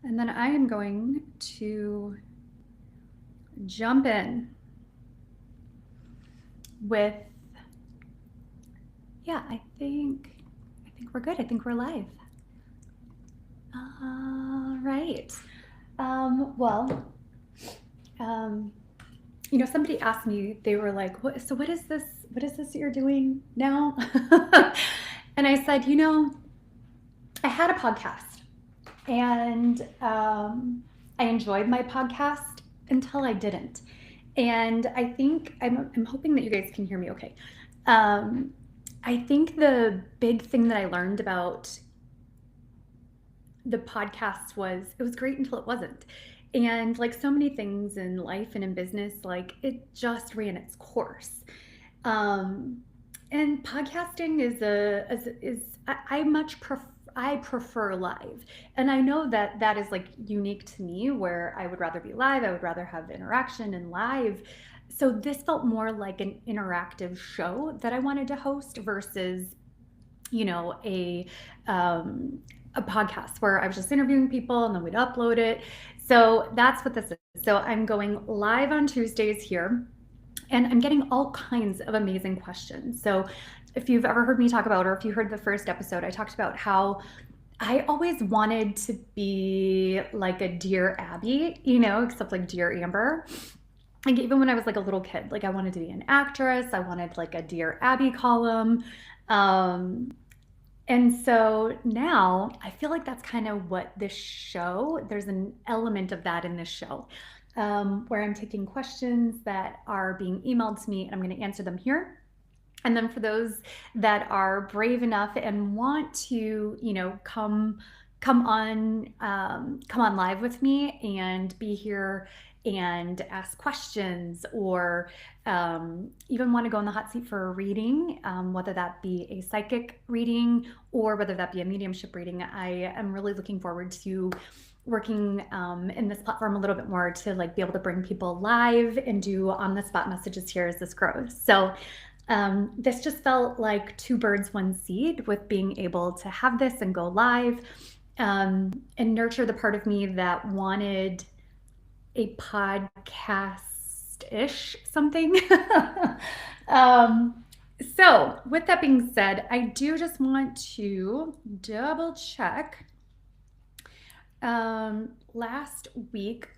And then I am going to jump in with, I think we're good. I think we're live. All right. Well, somebody asked me, they were like, what is this? What is this that you're doing now? And I said, I had a podcast and I enjoyed my podcast until I didn't. And I think I'm hoping that you guys can hear me okay. I think the big thing that I learned about the podcast was it was great until it wasn't. And like so many things in life and in business, like it just ran its course. And podcasting I prefer live. And I know that that is like unique to me where I would rather be live. I would rather have interaction and live. So this felt more like an interactive show that I wanted to host versus, a podcast where I was just interviewing people and then we'd upload it. So that's what this is. So I'm going live on Tuesdays here and I'm getting all kinds of amazing questions. So if you've ever heard me talk about, or if you heard the first episode, I talked about how I always wanted to be like a Dear Abby, except like Dear Amber. Like even when I was like a little kid, like I wanted to be an actress. I wanted like a Dear Abby column. And so now I feel like that's kind of what this show, there's an element of that in this show, where I'm taking questions that are being emailed to me and I'm going to answer them here. And then for those that are brave enough and want to, come on live with me and be here and ask questions, or even want to go in the hot seat for a reading, whether that be a psychic reading or whether that be a mediumship reading. I am really looking forward to working in this platform a little bit more to like be able to bring people live and do on the spot messages here as this grows. So this just felt like two birds, one seed with being able to have this and go live and nurture the part of me that wanted a podcast-ish something. So with that being said, I do just want to double check. Last week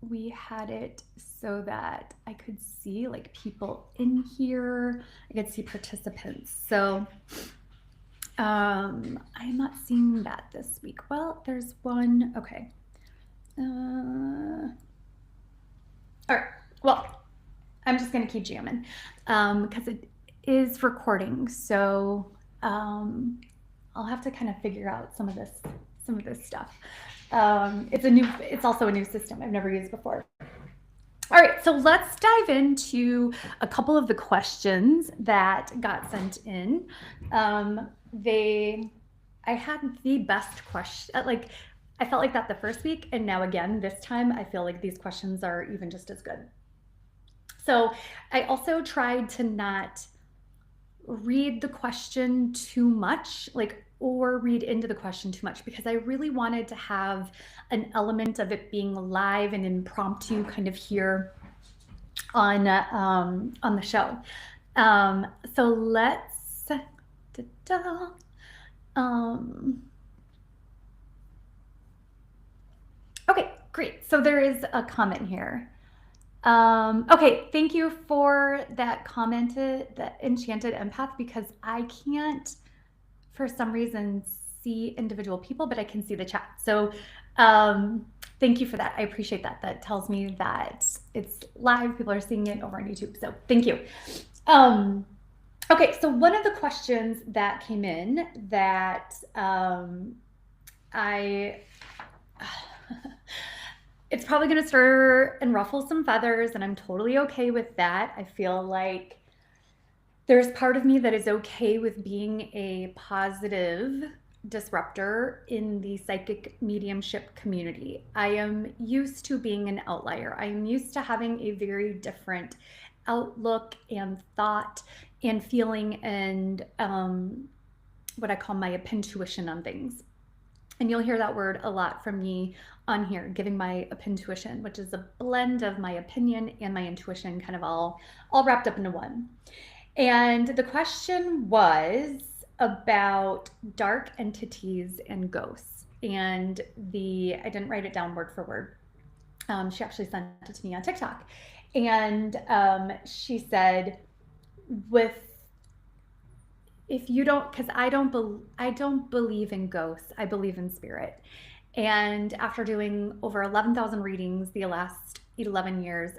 we had it so that I could see like people in here. I could see participants. So I'm not seeing that this week. Well, there's one. Okay. All right. Well, I'm just going to keep jamming because it is recording. So I'll have to kind of figure out some of this stuff. It's also a new system I've never used before. All right, so let's dive into a couple of the questions that got sent in. I had the best question, like I felt like that the first week, and now again, this time, I feel like these questions are even just as good. So I also tried to not read the question too much, or read into the question too much, because I really wanted to have an element of it being live and impromptu kind of here on the show. So let's, okay, great. So there is a comment here. Okay, thank you for that comment, that Enchanted Empath, because I can't, for some reason, see individual people, but I can see the chat. So thank you for that. I appreciate that. That tells me that it's live. People are seeing it over on YouTube. So thank you. Okay, so one of the questions that came in that it's probably going to stir and ruffle some feathers, and I'm totally okay with that. I feel like there's part of me that is okay with being a positive disruptor in the psychic mediumship community. I am used to being an outlier. I am used to having a very different outlook and thought and feeling and what I call my intuition on things. And you'll hear that word a lot from me on here, giving my intuition, which is a blend of my opinion and my intuition, kind of all wrapped up into one. And the question was about dark entities and ghosts. And I didn't write it down word for word. She actually sent it to me on TikTok. And she said, if you don't, because I don't believe in ghosts, I believe in spirit. And after doing over 11,000 readings the last 11 years,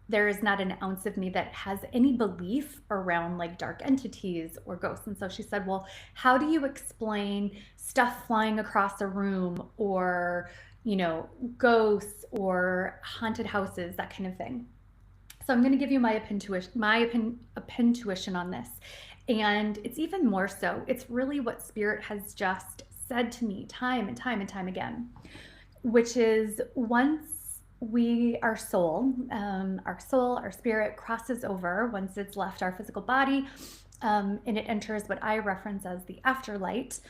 there is not an ounce of me that has any belief around like dark entities or ghosts. And so she said, well, how do you explain stuff flying across a room, or, ghosts or haunted houses, that kind of thing? So I'm going to give you my intuition on this. And it's even more so, it's really what spirit has just said to me time and time and time again, which is once our soul, our spirit crosses over, once it's left our physical body, and it enters what I reference as the afterlight,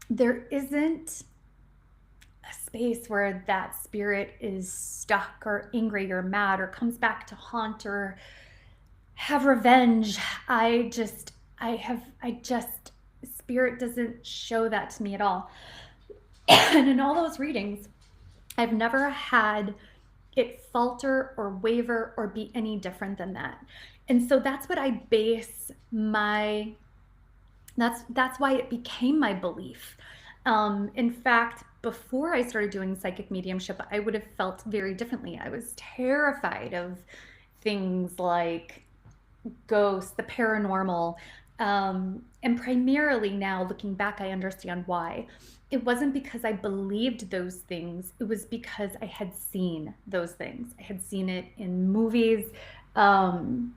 there isn't a space where that spirit is stuck or angry or mad or comes back to haunt or have revenge. Spirit doesn't show that to me at all. And in all those readings, I've never had it falter or waver or be any different than that. And so that's what I base that's why it became my belief. In fact, before I started doing psychic mediumship, I would have felt very differently. I was terrified of things like ghosts, the paranormal, and primarily now looking back, I understand why. It wasn't because I believed those things. It was because I had seen those things. I had seen it in movies, and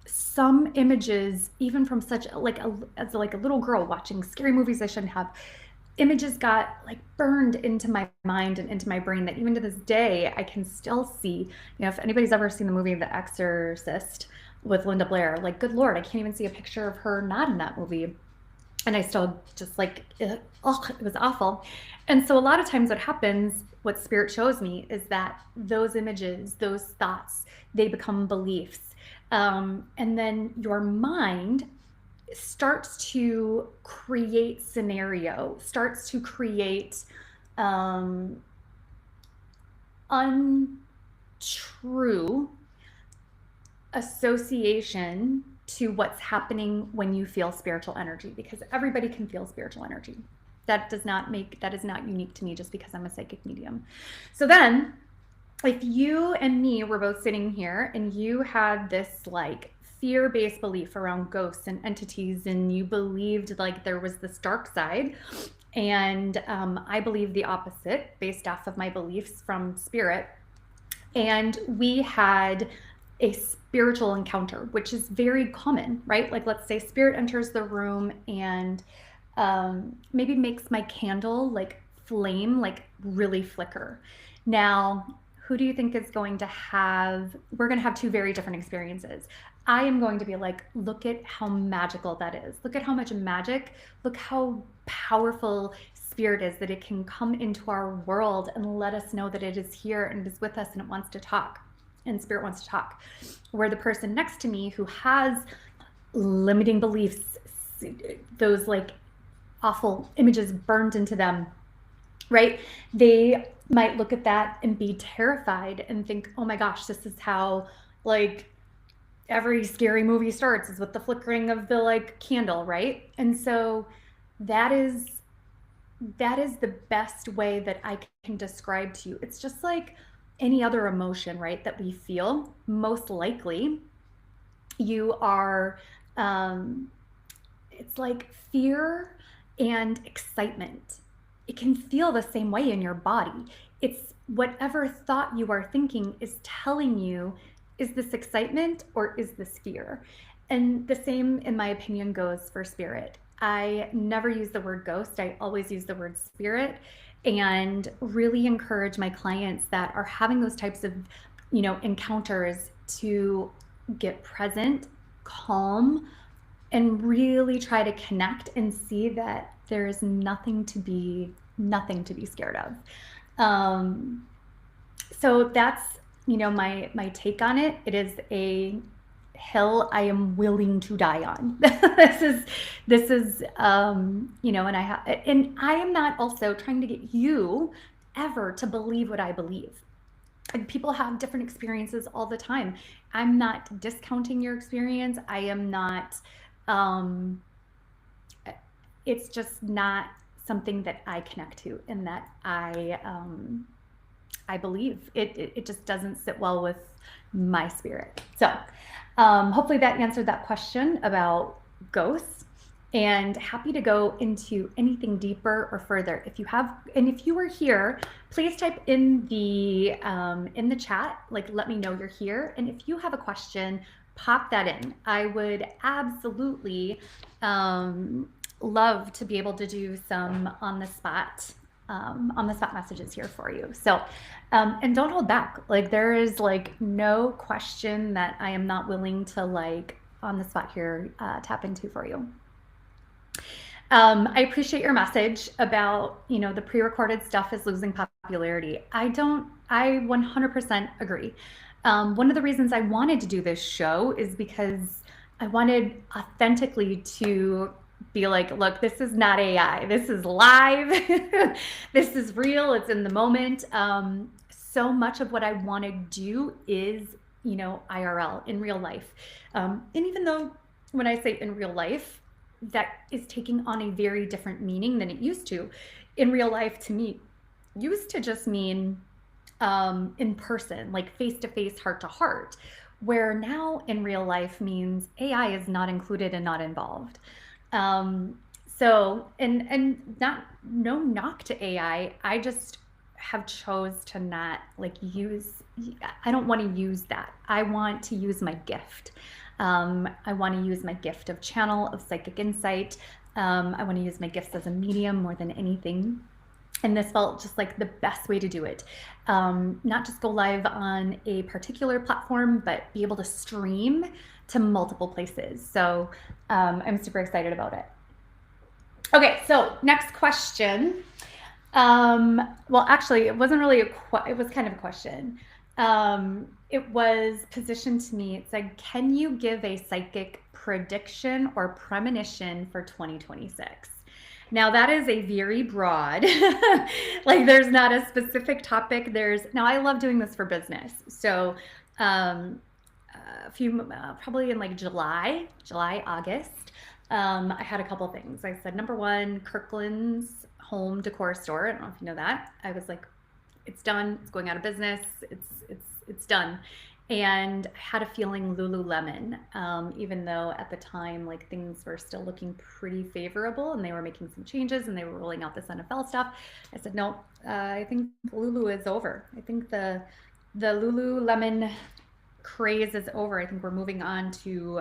some images, even from such as a little girl watching scary movies I shouldn't have, images got like burned into my mind and into my brain that even to this day I can still see. If anybody's ever seen the movie The Exorcist with Linda Blair, like, good Lord, I can't even see a picture of her not in that movie. And I still just like, it was awful. And so a lot of times what happens, what spirit shows me, is that those images, those thoughts, they become beliefs. And then your mind starts to create scenario, starts to create untrue association to what's happening when you feel spiritual energy, because everybody can feel spiritual energy. That is not unique to me just because I'm a psychic medium. So then, if you and me were both sitting here and you had this like fear-based belief around ghosts and entities, and you believed like there was this dark side, and I believe the opposite based off of my beliefs from spirit, and we had a spiritual encounter, which is very common, right? Like, let's say spirit enters the room and maybe makes my candle like flame, like really flicker. Now, who do you think is going to have, we're going to have two very different experiences. I am going to be like, look at how magical that is. Look at how much magic, look how powerful spirit is, that it can come into our world and let us know that it is here and it is with us and it wants to talk. And spirit wants to talk. Where the person next to me who has limiting beliefs, those like awful images burned into them, right? They might look at that and be terrified and think, oh my gosh, this is how like every scary movie starts, is with the flickering of the like candle, right? And so that is the best way that I can describe to you. It's just like any other emotion, right, that we feel. Most likely you are, it's like fear and excitement. It can feel the same way in your body. It's whatever thought you are thinking is telling you, is this excitement or is this fear? And the same, in my opinion, goes for spirit. I never use the word ghost. I always use the word spirit, and really encourage my clients that are having those types of, encounters to get present, calm, and really try to connect and see that there is nothing to be scared of. So that's, my take on it. It is a hill I am willing to die on. This is and I am not also trying to get you ever to believe what I believe. And people have different experiences all the time. I'm not discounting your experience. I am not it's just not something that I connect to and that I believe. It just doesn't sit well with my spirit. So hopefully that answered that question about ghosts, and happy to go into anything deeper or further. If you are here, please type in the chat, like let me know you're here. And if you have a question, pop that in. I would absolutely love to be able to do some on the spot messages here for you. So, and don't hold back. Like there is like no question that I am not willing to like on the spot here tap into for you. I appreciate your message about, the pre-recorded stuff is losing popularity. I 100% agree. One of the reasons I wanted to do this show is because I wanted authentically to be like, look, this is not AI. This is live. This is real. It's in the moment. So much of what I want to do is, IRL, in real life. And even though when I say in real life, that is taking on a very different meaning than it used to. In real life, to me, used to just mean in person, like face-to-face, heart-to-heart, where now in real life means AI is not included and not involved. So, and no knock to AI. I just have chose to not I don't want to use that. I want to use my gift. I want to use my gift of channel, of psychic insight. I want to use my gifts as a medium more than anything. And this felt just like the best way to do it. Not just go live on a particular platform, but be able to stream to multiple places. So I'm super excited about it. Okay, so next question. Well, actually, it wasn't really it was kind of a question. It was positioned to me. It said, can you give a psychic prediction or premonition for 2026? Now that is a very broad, like there's not a specific topic. Now I love doing this for business. So probably in like July, August, I had a couple things. I said, number one, Kirkland's home decor store. I don't know if you know that. I was like, it's done. It's going out of business. It's done. And I had a feeling Lululemon, even though at the time, like things were still looking pretty favorable and they were making some changes and they were rolling out this NFL stuff. I said, no, I think Lulu is over. I think the Lululemon craze is over. I think we're moving on to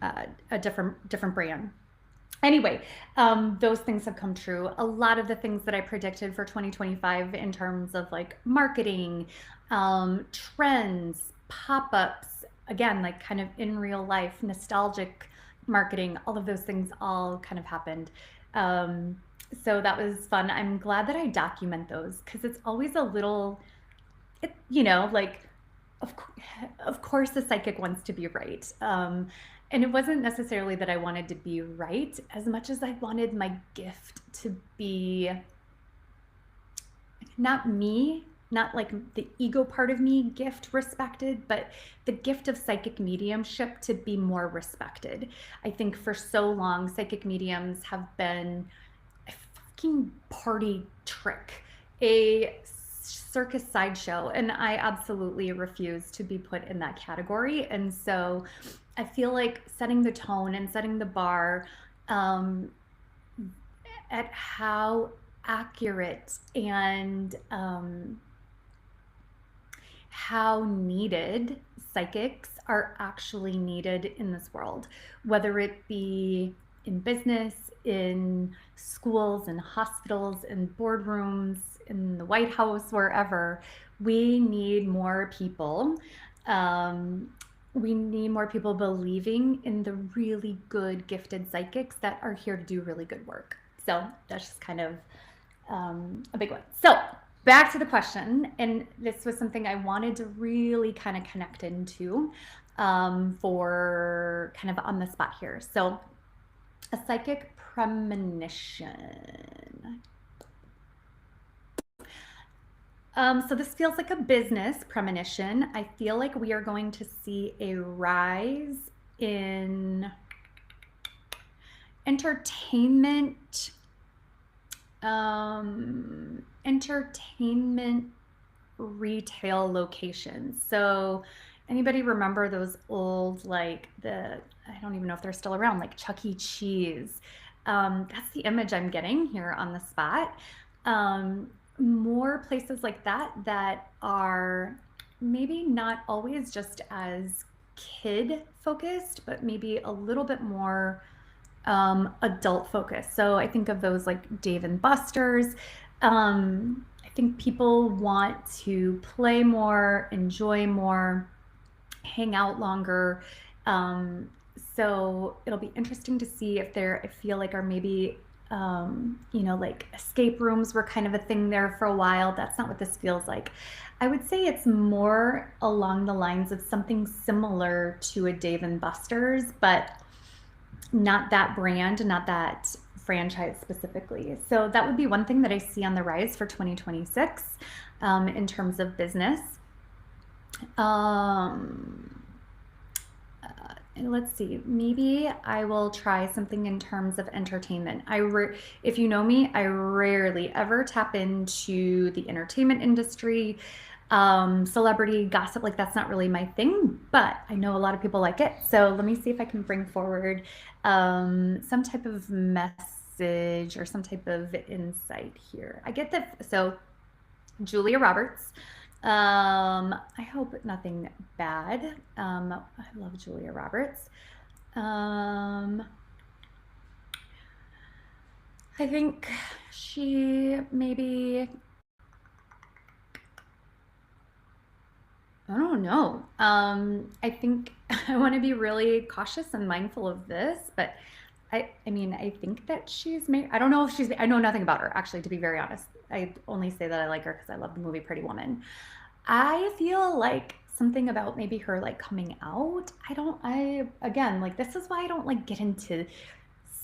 a different brand. Anyway, those things have come true. A lot of the things that I predicted for 2025 in terms of like marketing, trends, pop-ups, again, like kind of in real life, nostalgic marketing, all of those things all kind of happened. So that was fun. I'm glad that I document those because it's always a little, like, of course the psychic wants to be right. And it wasn't necessarily that I wanted to be right as much as I wanted my gift to be not me, not like the ego part of me gift respected, but the gift of psychic mediumship to be more respected. I think for so long, psychic mediums have been a fucking party trick, a circus sideshow, and I absolutely refuse to be put in that category. And so I feel like setting the tone and setting the bar at how accurate and how needed psychics are actually needed in this world, whether it be in business, in schools, in hospitals, in boardrooms, in the White House, wherever. We need more people we need more people believing in the really good, gifted psychics that are here to do really good work. So that's just kind of a big one. So back to the question, and this was something I wanted to really kind of connect into for kind of on the spot here. So a psychic premonition. So this feels like a business premonition. I feel like we are going to see a rise in entertainment, entertainment retail locations. So anybody remember those old, like I don't even know if they're still around, like Chuck E. Cheese? That's the image I'm getting here on the spot. More places like that are maybe not always just as kid focused, but maybe a little bit more adult focused. So I think of those like Dave and Buster's. I think people want to play more, enjoy more, hang out longer. So it'll be interesting to see if I feel like, are maybe like escape rooms were kind of a thing there for a while. That's not what this feels like. I would say it's more along the lines of something similar to a Dave and Buster's, but not that brand, not that franchise specifically. So that would be one thing that I see on the rise for 2026 in terms of business. Let's see, maybe I will try something in terms of entertainment. If you know me, I rarely ever tap into the entertainment industry, celebrity gossip, like that's not really my thing, but I know a lot of people like it. So let me see if I can bring forward some type of message or some type of insight here. I get that. So Julia Roberts. I hope nothing bad. I love Julia Roberts. I think she maybe, I don't know. I think I want to be really cautious and mindful of this, but I mean, I think that she's made, I don't know if I know nothing about her, actually, to be very honest. I only say that I like her because I love the movie Pretty Woman. I feel like something about maybe her like coming out. Again, like this is why I don't like get into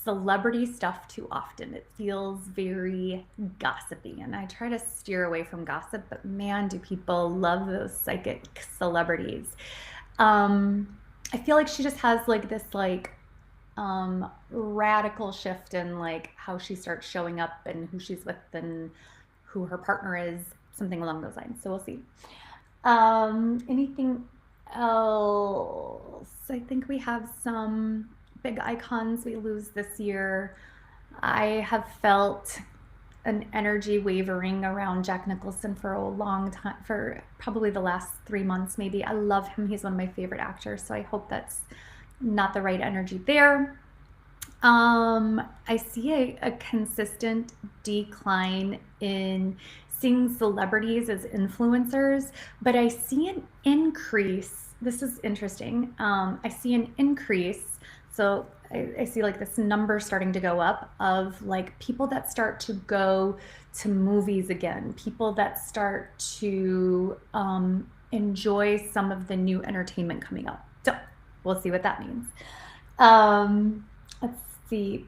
celebrity stuff too often. It feels very gossipy, and I try to steer away from gossip, but man, do people love those psychic celebrities. I feel like she just has like this like radical shift in like how she starts showing up and who she's with and who her partner is, something along those lines. So we'll see. Anything else? I think we have some big icons we lose this year. I have felt an energy wavering around Jack Nicholson for a long time, for probably the last 3 months maybe. I love him. He's one of my favorite actors, so I hope that's not the right energy there. I see a consistent decline in seeing celebrities as influencers, but I see an increase. This is interesting. I see an increase. So I see like this number starting to go up of like people that start to go to movies again, people that start to enjoy some of the new entertainment coming up. So we'll see what that means. Let's see.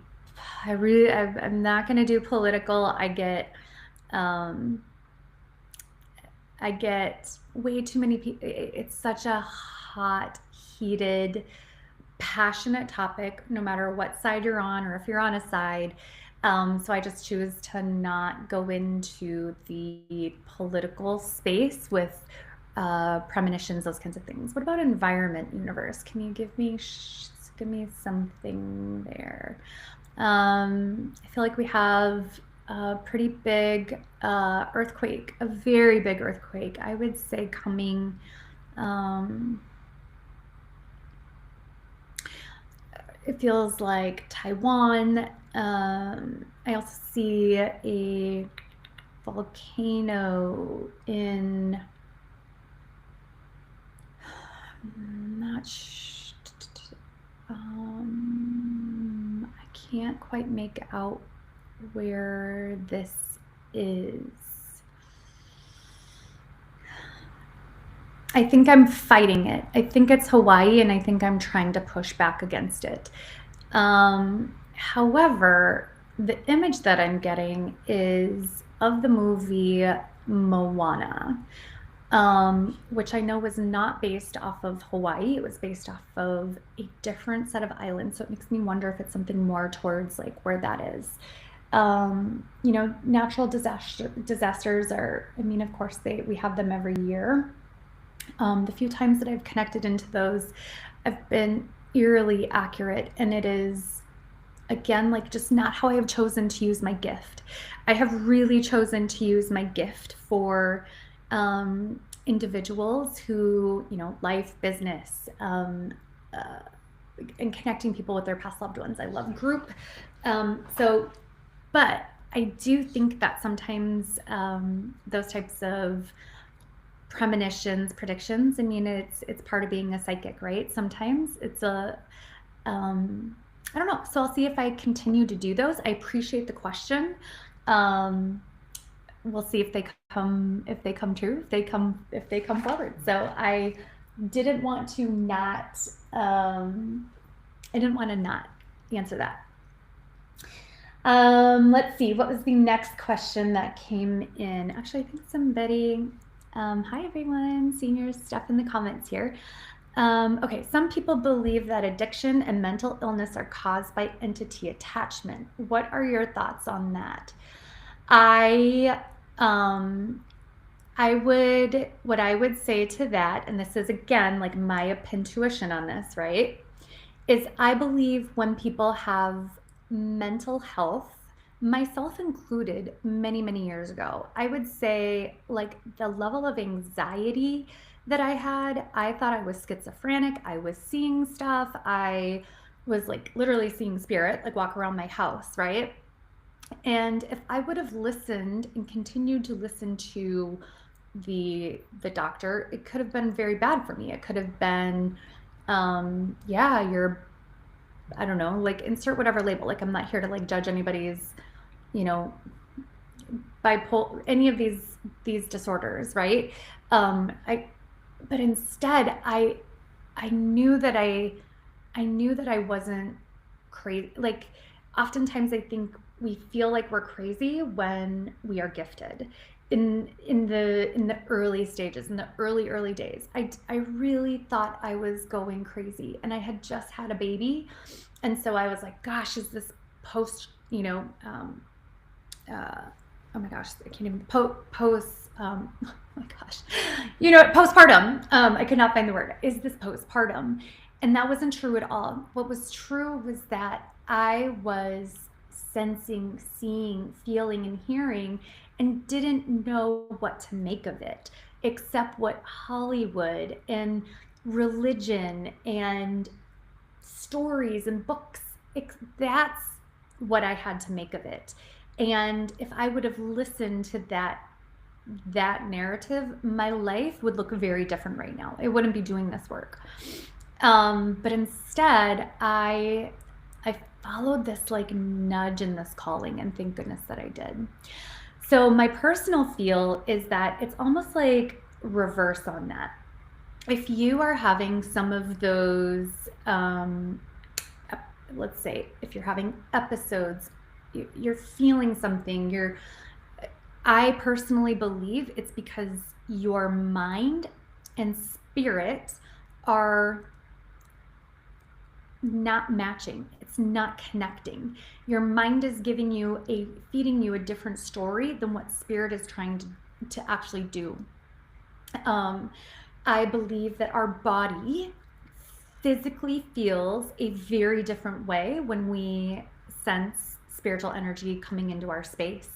I'm not going to do political. I get way too many people. It's such a hot, heated, passionate topic, no matter what side you're on or if you're on a side. So I just choose to not go into the political space with premonitions, those kinds of things. What about environment, universe? Can you give me something there? I feel like we have a pretty big earthquake, a very big earthquake, I would say, coming. It feels like Taiwan. I also see a volcano in, I'm not I can't quite make out where this is. I think I'm fighting it. I think it's Hawaii, and I think I'm trying to push back against it. However, the image that I'm getting is of the movie Moana, which I know was not based off of Hawaii. It was based off of a different set of islands. So it makes me wonder if it's something more towards like where that is. Natural disasters are, I mean, of course, we have them every year. The few times that I've connected into those, I've been eerily accurate, and it is, again, like just not how I have chosen to use my gift. I have really chosen to use my gift for individuals who, life, business, and connecting people with their past loved ones. I love group. But I do think that sometimes those types of premonitions, predictions, I mean, it's part of being a psychic, right? Sometimes it's I don't know. So I'll see if I continue to do those. I appreciate the question. We'll see if they come true, if they come forward. So I didn't want to not answer that. Let's see, what was the next question that came in? Actually, I think somebody, hi everyone, seeing your stuff in the comments here. Okay, some people believe that addiction and mental illness are caused by entity attachment. What are your thoughts on that? What I would say to that, and this is again like my intuition on this, right, is I believe when people have mental health, myself included, many, many years ago, I would say like the level of anxiety that I had, I thought I was schizophrenic. I was seeing stuff. I was like literally seeing spirit, like walk around my house, right? And if I would have listened and continued to listen to the doctor, it could have been very bad for me. It could have been, I don't know, like insert whatever label. Like I'm not here to like judge anybody's, bipolar, any of these disorders, right? But instead I knew that I wasn't crazy. Like oftentimes I think we feel like we're crazy when we are gifted. In the early stages, in the early days, I really thought I was going crazy, and I had just had a baby, and so I was like, gosh, is this post, oh my gosh, I can't even oh my gosh, postpartum. I could not find the word. Is this postpartum? And that wasn't true at all. What was true was that I was sensing, seeing, feeling, and hearing, and didn't know what to make of it, except what Hollywood and religion and stories and books, that's what I had to make of it. And if I would have listened to that narrative, my life would look very different right now. I wouldn't be doing this work. But instead, I followed this like nudge and this calling, and thank goodness that I did. So my personal feel is that it's almost like reverse on that. If you are having some of those, let's say, if you're having episodes, you're feeling something, I personally believe it's because your mind and spirit are not matching. It's not connecting. Your mind is feeding you a different story than what spirit is trying to actually do. I believe that our body physically feels a very different way when we sense spiritual energy coming into our space.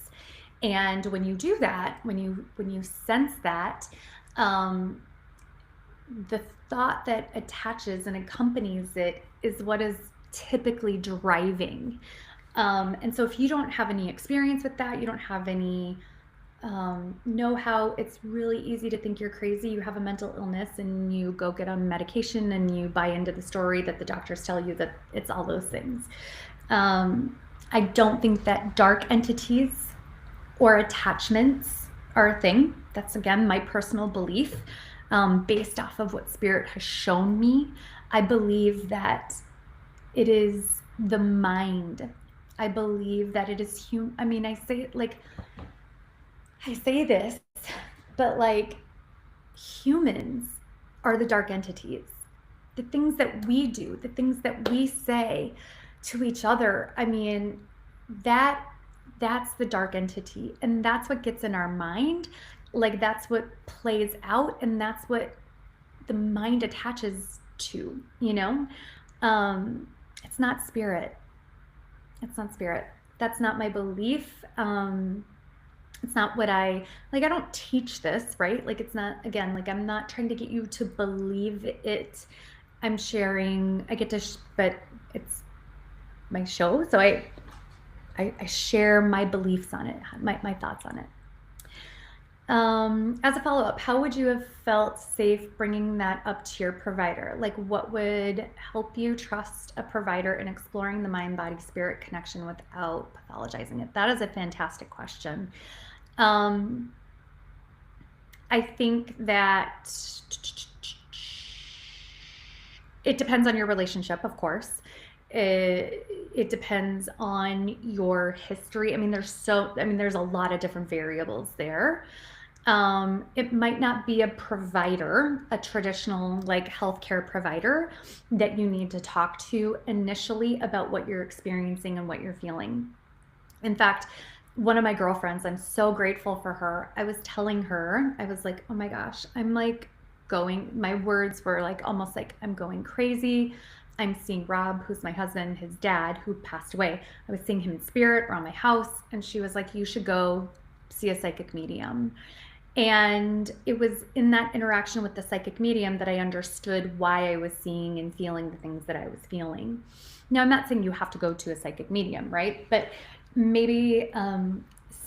And when you do that, when you sense that, the thought that attaches and accompanies it is what is typically driving. And so if you don't have any experience with that, you don't have any know how it's really easy to think you're crazy, you have a mental illness, and you go get on medication and you buy into the story that the doctors tell you that it's all those things. I don't think that dark entities or attachments are a thing. That's, again, my personal belief, based off of what Spirit has shown me. I believe that it is the mind. I believe that it is human. I mean, I say this, but like, humans are the dark entities. The things that we do, the things that we say to each other, I mean, that's the dark entity, and that's what gets in our mind. Like, that's what plays out, and that's what the mind attaches to, you know? It's not spirit. It's not spirit. That's not my belief. It's not what I don't teach this, right? Like, it's not, again, like, I'm not trying to get you to believe it. I'm sharing, I get to, but it's my show, so I share my beliefs on it, my thoughts on it. As a follow-up, how would you have felt safe bringing that up to your provider? Like, what would help you trust a provider in exploring the mind-body-spirit connection without pathologizing it? That is a fantastic question. I think that it depends on your relationship, of course. It depends on your history. I mean, there's a lot of different variables there. It might not be a provider, a traditional like healthcare provider, that you need to talk to initially about what you're experiencing and what you're feeling. In fact, one of my girlfriends, I'm so grateful for her. I was telling her, I was like, oh my gosh, I'm like my words were like almost like, I'm going crazy. I'm seeing Rob, who's my husband, his dad, who passed away. I was seeing him in spirit around my house, and she was like, you should go see a psychic medium. And it was in that interaction with the psychic medium that I understood why I was seeing and feeling the things that I was feeling. Now, I'm not saying you have to go to a psychic medium, right? But maybe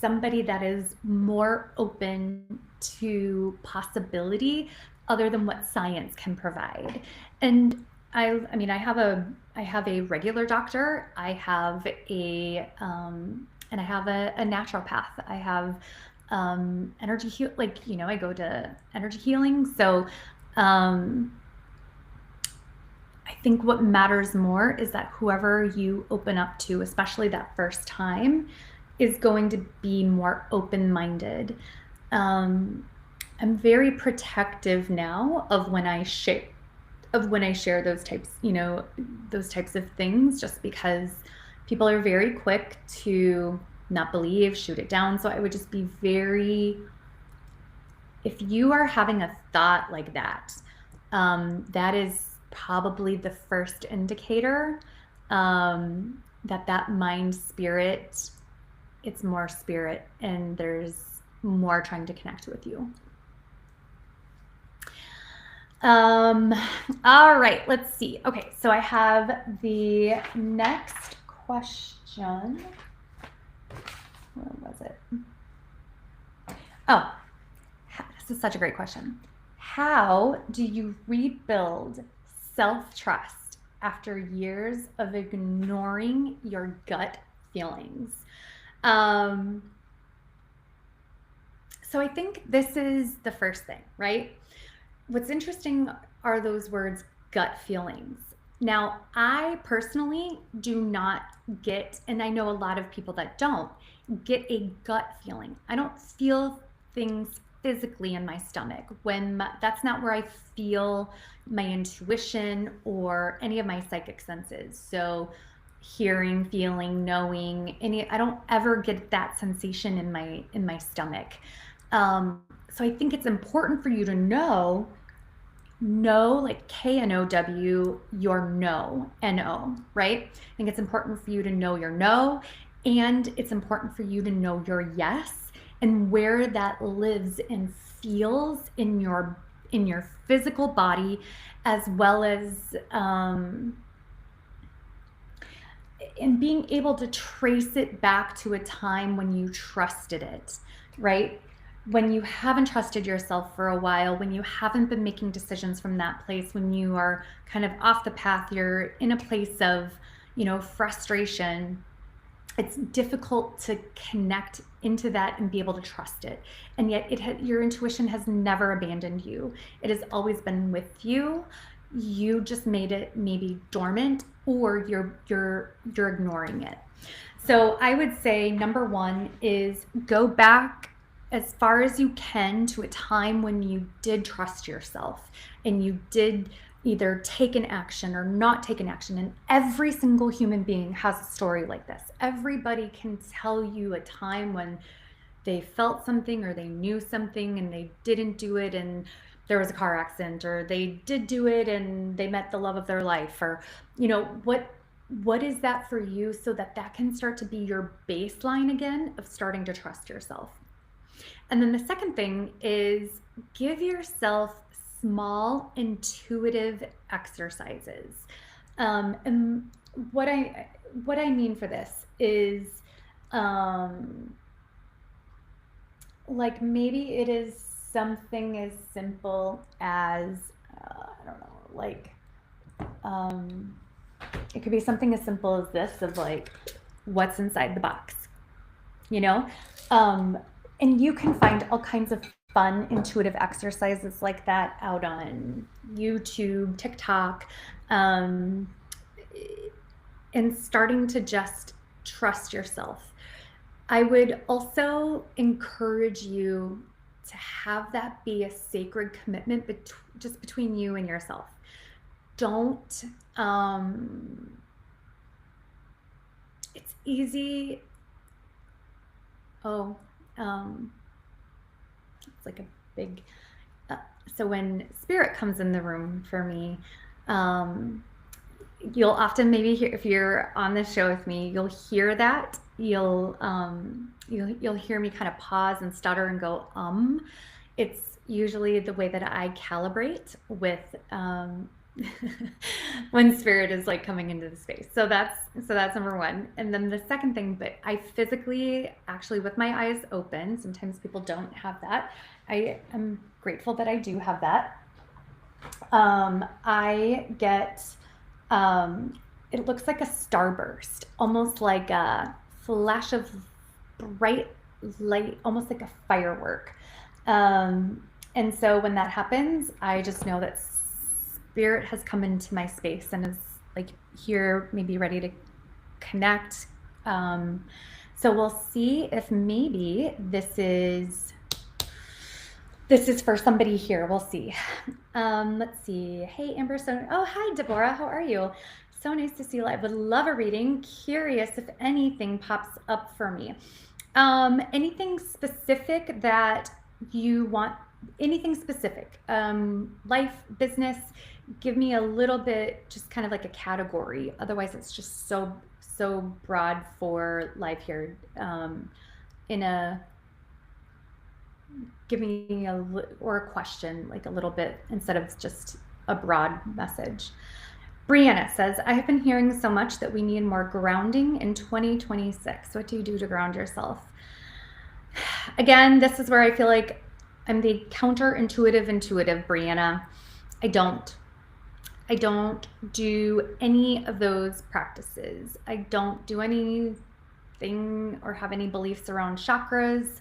somebody that is more open to possibility other than what science can provide. And I mean, I have a regular doctor. I have and I have a naturopath. I have energy heal, like, you know, I go to energy healing. So I think what matters more is that whoever you open up to, especially that first time, is going to be more open-minded. I'm very protective now of when I share those types, those types of things, just because people are very quick to not believe, shoot it down. So I would just be if you are having a thought like that, that is probably the first indicator that mind spirit, it's more spirit, and there's more trying to connect with you. All right, let's see. Okay, so I have the next question. Where was it? Oh, this is such a great question. How do you rebuild self-trust after years of ignoring your gut feelings? So I think this is the first thing, right? What's interesting are those words, gut feelings. Now, I personally do not get, and I know a lot of people that don't, get a gut feeling. I don't feel things physically in my stomach. That's not where I feel my intuition or any of my psychic senses. So hearing, feeling, knowing, I don't ever get that sensation in my stomach. So I think it's important for you to know, like KNOW, your no, NO, right? I think it's important for you to know your no, and it's important for you to know your yes, and where that lives and feels in your physical body, as well as in being able to trace it back to a time when you trusted it. right? When you haven't trusted yourself for a while, when you haven't been making decisions from that place, when you are kind of off the path, you're in a place of, frustration, it's difficult to connect into that and be able to trust it. And yet your intuition has never abandoned you. It has always been with you. You just made it maybe dormant, or you're ignoring it. So I would say number one is go back as far as you can to a time when you did trust yourself and you did either take an action or not take an action. And every single human being has a story like this. Everybody can tell you a time when they felt something or they knew something and they didn't do it, and there was a car accident, or they did do it and they met the love of their life, or what is that for you, so that can start to be your baseline again of starting to trust yourself. And then the second thing is give yourself small intuitive exercises. And what I mean for this is, like, maybe it is something as simple as, I don't know, like, it could be something as simple as this, of like, what's inside the box, you know? And you can find all kinds of fun, intuitive exercises like that out on YouTube, TikTok, and starting to just trust yourself. I would also encourage you to have that be a sacred commitment just between you and yourself. Don't, it's easy. It's like a big, so when spirit comes in the room for me, you'll often maybe hear, if you're on this show with me, you'll hear that. You'll hear me kind of pause and stutter and go, It's usually the way that I calibrate with, when spirit is like coming into the space. So that's number one. And then the second thing, but I physically, actually, with my eyes open, sometimes people don't have that. I am grateful that I do have that. I get, it looks like a starburst, almost like a flash of bright light, almost like a firework. And so when that happens, I just know that spirit has come into my space and is like here, maybe ready to connect. So we'll see if maybe this is for somebody here. We'll see. Let's see. Hey, Amber. Oh, hi, Deborah. How are you? So nice to see you live. Would love a reading. Curious if anything pops up for me. Anything specific that you want? Anything specific? Life, business? Give me a little bit, just kind of like a category. Otherwise, it's just so broad for life here. Give me or a question, like a little bit, instead of just a broad message. Brianna says, I have been hearing so much that we need more grounding in 2026. What do you do to ground yourself? Again, this is where I feel like I'm the counterintuitive intuitive, Brianna. I don't do any of those practices. I don't do anything or have any beliefs around chakras.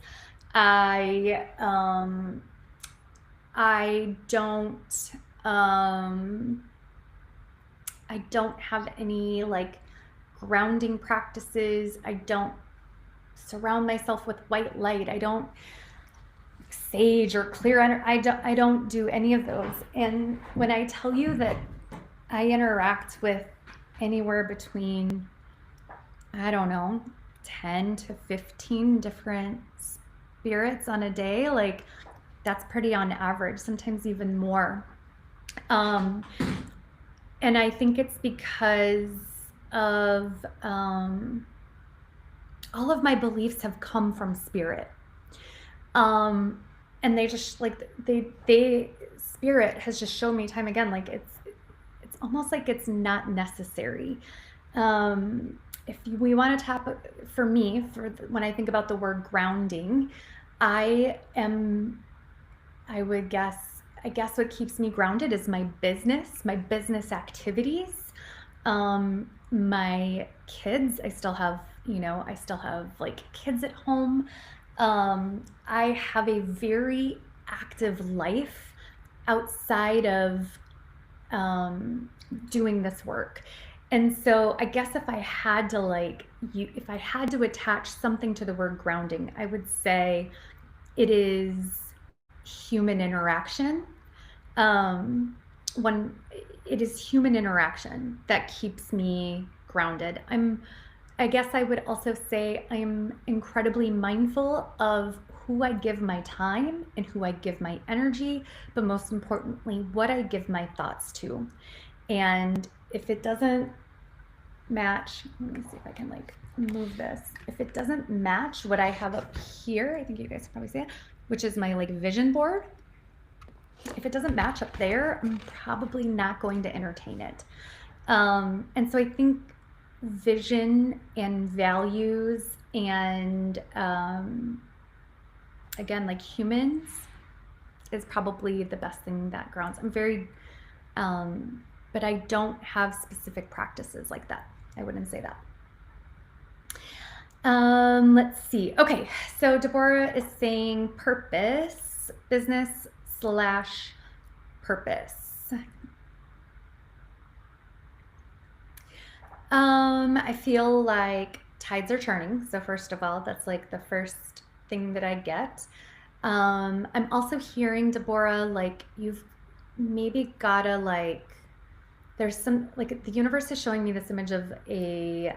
I don't have any like grounding practices. I don't surround myself with white light. I don't sage or clear energy. I don't do any of those. And when I tell you that I interact with anywhere between, I don't know, 10 to 15 different spirits on a day, like that's pretty on average, sometimes even more. And I think it's because of all of my beliefs have come from spirit. And they just like they spirit has just shown me time again, like it's almost like it's not necessary. If we want to tap, for me, when I think about the word grounding, I guess what keeps me grounded is my business activities, my kids. I still have like kids at home. I have a very active life outside of doing this work. And so I guess if I had to attach something to the word grounding, I would say it is human interaction. When it is human interaction that keeps me grounded. I guess I would also say I'm incredibly mindful of who I give my time and who I give my energy, but most importantly, what I give my thoughts to. And if it doesn't match, let me see if I can like move this. If it doesn't match what I have up here, I think you guys can probably see it, which is my like vision board. If it doesn't match up there, I'm probably not going to entertain it. And so I think vision and values and again, like humans is probably the best thing that grounds. I'm very, but I don't have specific practices like that. I wouldn't say that. Let's see. Okay, so Deborah is saying purpose, business / purpose. I feel like tides are turning. So first of all, that's like the first thing that I get. I'm also hearing, Deborah, like you've maybe gotta like, there's some, like the universe is showing me this image of a,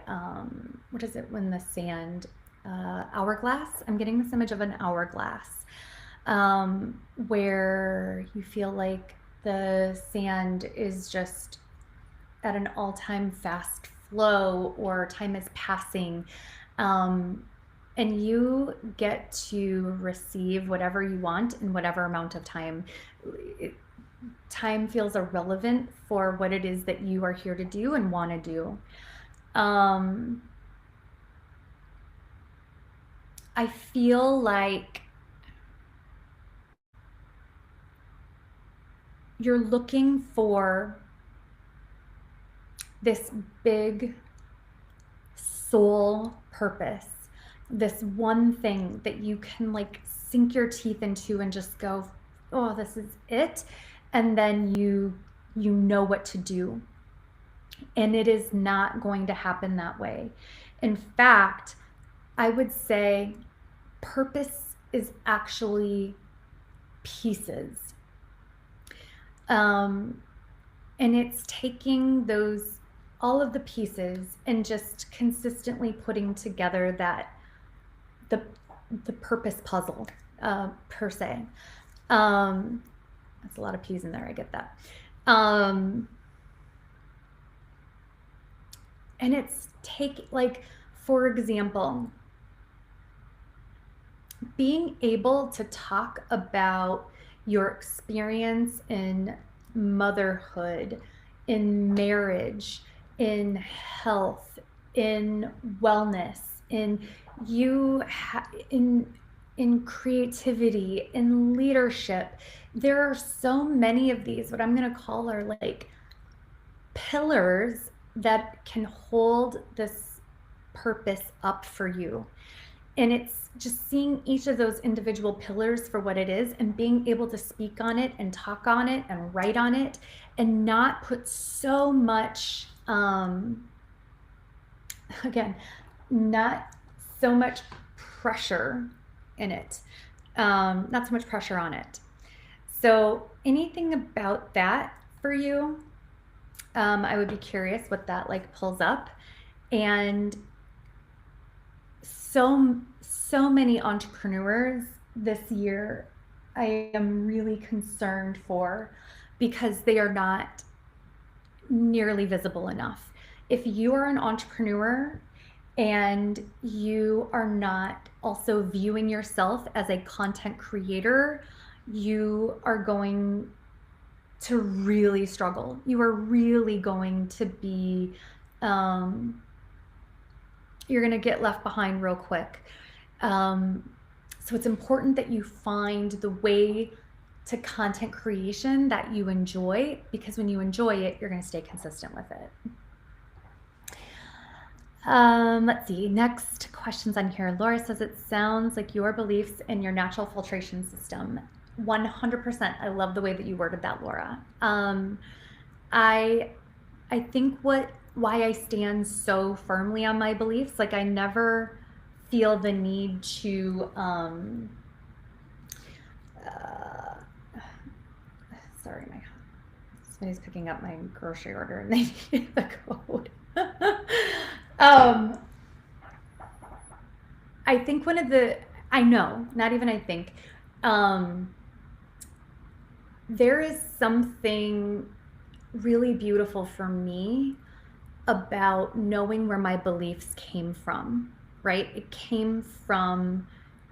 what is it when the sand, hourglass? I'm getting this image of an hourglass, where you feel like the sand is just at an all-time fast flow or time is passing, and you get to receive whatever you want in whatever amount of time. Time feels irrelevant for what it is that you are here to do and want to do. I feel like you're looking for this big soul purpose, this one thing that you can like sink your teeth into and just go, oh, this is it. And then you know what to do. And it is not going to happen that way. In fact, I would say purpose is actually pieces. And it's taking all of the pieces and just consistently putting together the purpose puzzle, per se. That's a lot of P's in there, I get that. And it's like, for example, being able to talk about your experience in motherhood, in marriage, in health, in wellness, in creativity, in leadership. There are so many of these, what I'm going to call are like pillars that can hold this purpose up for you. And it's just seeing each of those individual pillars for what it is and being able to speak on it and talk on it and write on it and not put so much, again, not so much pressure in it, not so much pressure on it. So anything about that for you, I would be curious what that like pulls up. And so many entrepreneurs this year I am really concerned for because they are not nearly visible enough. If you are an entrepreneur and you are not also viewing yourself as a content creator, you are going to really struggle. You are really going to be, you're going to get left behind real quick. So it's important that you find the way to content creation that you enjoy, because when you enjoy it, you're going to stay consistent with it. Let's see, next questions on here. Laura says, it sounds like your beliefs in your natural filtration system. 100%. I love the way that you worded that, Laura. I think why I stand so firmly on my beliefs, like I never feel the need to, sorry, somebody's picking up my grocery order and they need the code. I think there is something really beautiful for me about knowing where my beliefs came from, right? It came from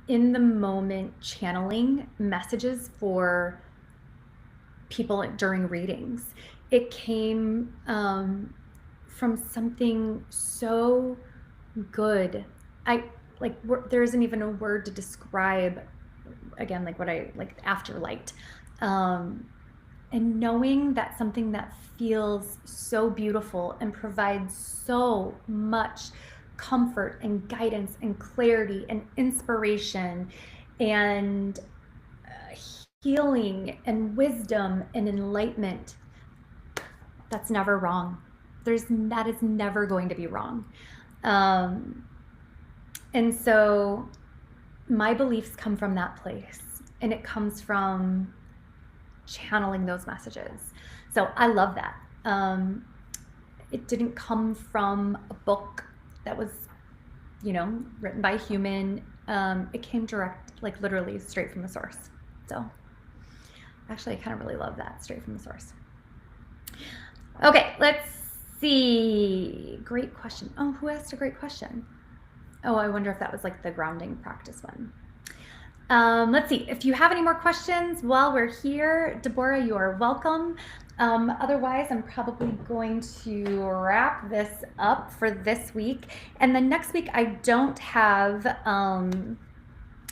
in the moment channeling messages for people during readings. It came from something so good. There isn't even a word to describe, again, like what I like, afterlight. And knowing that something that feels so beautiful and provides so much comfort and guidance and clarity and inspiration and healing and wisdom and enlightenment, that's never wrong. That is never going to be wrong. And so my beliefs come from that place, and it comes from channeling those messages. So I love that. It didn't come from a book that was, written by a human. It came direct, like literally straight from the source. So actually, I kind of really love that, straight from the source. Okay, let's see. Great question. Oh, who asked a great question? Oh, I wonder if that was like the grounding practice one. Let's see. If you have any more questions while we're here, Deborah, you are welcome. Otherwise, I'm probably going to wrap this up for this week. And then next week, I don't have, I'm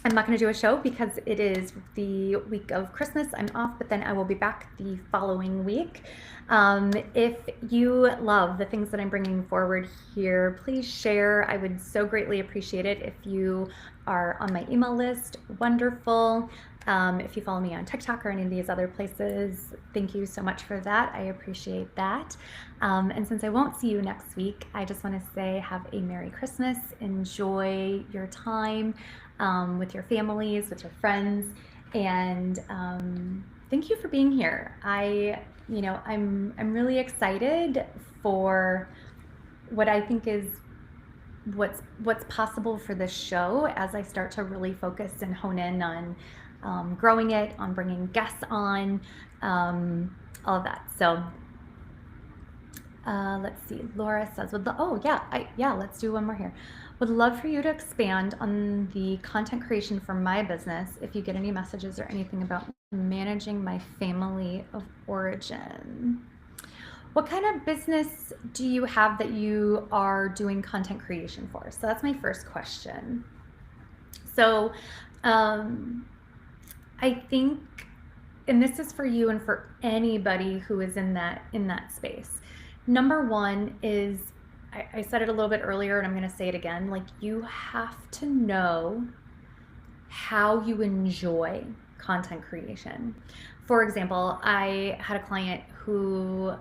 not going to do a show because it is the week of Christmas. I'm off, but then I will be back the following week. If you love the things that I'm bringing forward here, please share. I would so greatly appreciate it. If you are on my email list, wonderful. If you follow me on TikTok or any of these other places, thank you so much for that. I appreciate that. And since I won't see you next week, I just want to say have a Merry Christmas. Enjoy your time with your families, with your friends, and thank you for being here. I'm really excited for what I think is what's possible for this show as I start to really focus and hone in on growing it, on bringing guests on, all of that. So let's see. Laura says, let's do one more here. Would love for you to expand on the content creation for my business if you get any messages or anything about managing my family of origin. What kind of business do you have that you are doing content creation for? So that's my first question. So I think, and this is for you and for anybody who is in that space. Number one is, I said it a little bit earlier and I'm going to say it again, like you have to know how you enjoy content creation. For example, I had a client who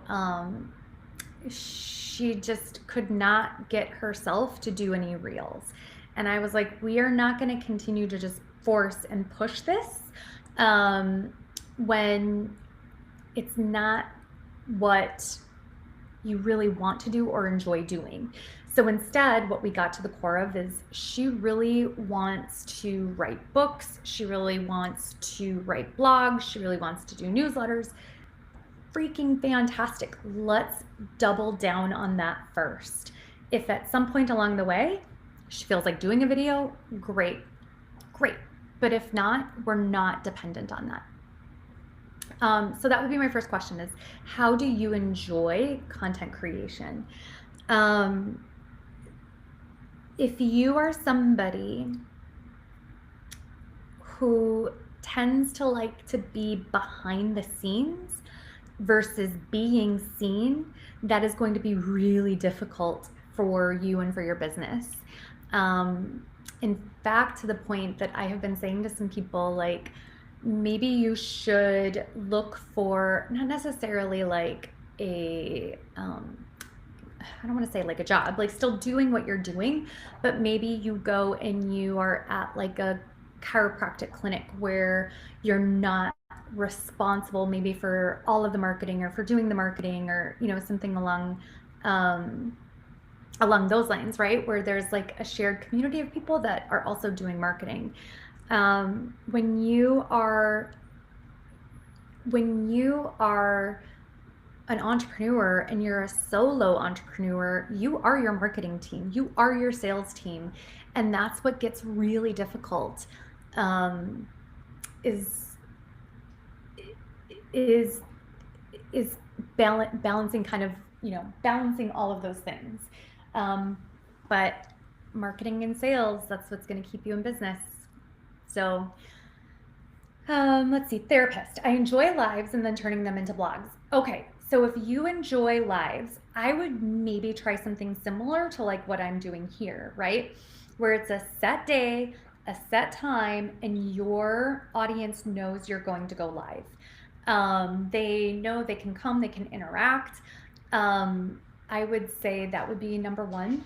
she just could not get herself to do any reels. And I was like, we are not going to continue to just force and push this when it's not what you really want to do or enjoy doing. So instead, what we got to the core of is she really wants to write books. She really wants to write blogs. She really wants to do newsletters. Freaking fantastic. Let's double down on that first. If at some point along the way, she feels like doing a video, great. But if not, we're not dependent on that. So that would be my first question is, how do you enjoy content creation? If you are somebody who tends to like to be behind the scenes versus being seen, that is going to be really difficult for you and for your business. In fact, to the point that I have been saying to some people, like, maybe you should look for not necessarily like a I don't want to say like a job, like still doing what you're doing, but maybe you go and you are at like a chiropractic clinic where you're not responsible maybe for all of the marketing or for doing the marketing, or something along those lines, right? Where there's like a shared community of people that are also doing marketing. When you are an entrepreneur and you're a solo entrepreneur, you are your marketing team, you are your sales team, and that's what gets really difficult. Is balancing kind of balancing all of those things. But marketing and sales, that's what's going to keep you in business. So let's see, therapist. I enjoy lives and then turning them into blogs. Okay, so if you enjoy lives, I would maybe try something similar to like what I'm doing here, right? Where it's a set day, a set time, and your audience knows you're going to go live. They know they can come, they can interact. I would say that would be number one.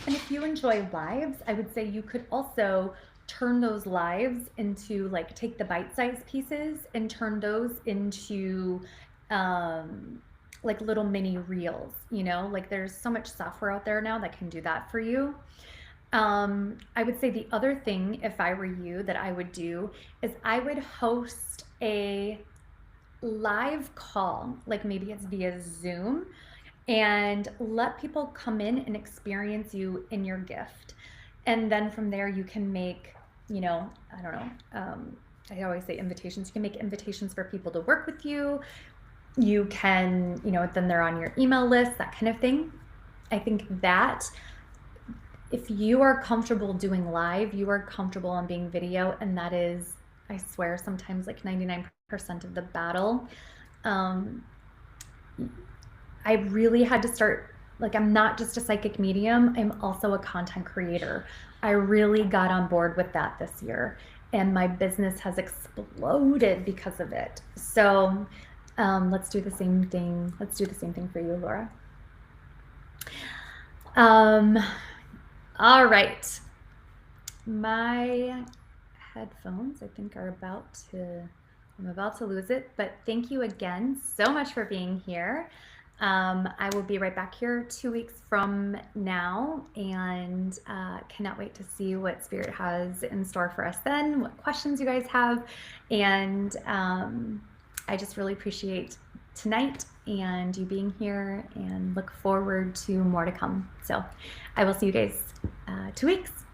And if you enjoy lives, I would say you could also turn those lives into, like, take the bite-sized pieces and turn those into like little mini reels, like there's so much software out there now that can do that for you. I would say the other thing, if I were you, that I would do is I would host a live call, like maybe it's via Zoom, and let people come in and experience you in your gift. And then from there you can make, I don't know, I always say invitations. You can make invitations for people to work with you. You can, then they're on your email list, that kind of thing. I think that if you are comfortable doing live, you are comfortable on being video, and that is, I swear, sometimes like 99% of the battle. I really had to start, like, I'm not just a psychic medium, I'm also a content creator. I really got on board with that this year, and my business has exploded because of it. So let's do the same thing. Let's do the same thing for you, Laura. All right. My headphones, I think, are I'm about to lose it, but thank you again so much for being here. I will be right back here 2 weeks from now, and cannot wait to see what Spirit has in store for us then, what questions you guys have, and I just really appreciate tonight and you being here, and look forward to more to come. So I will see you guys 2 weeks.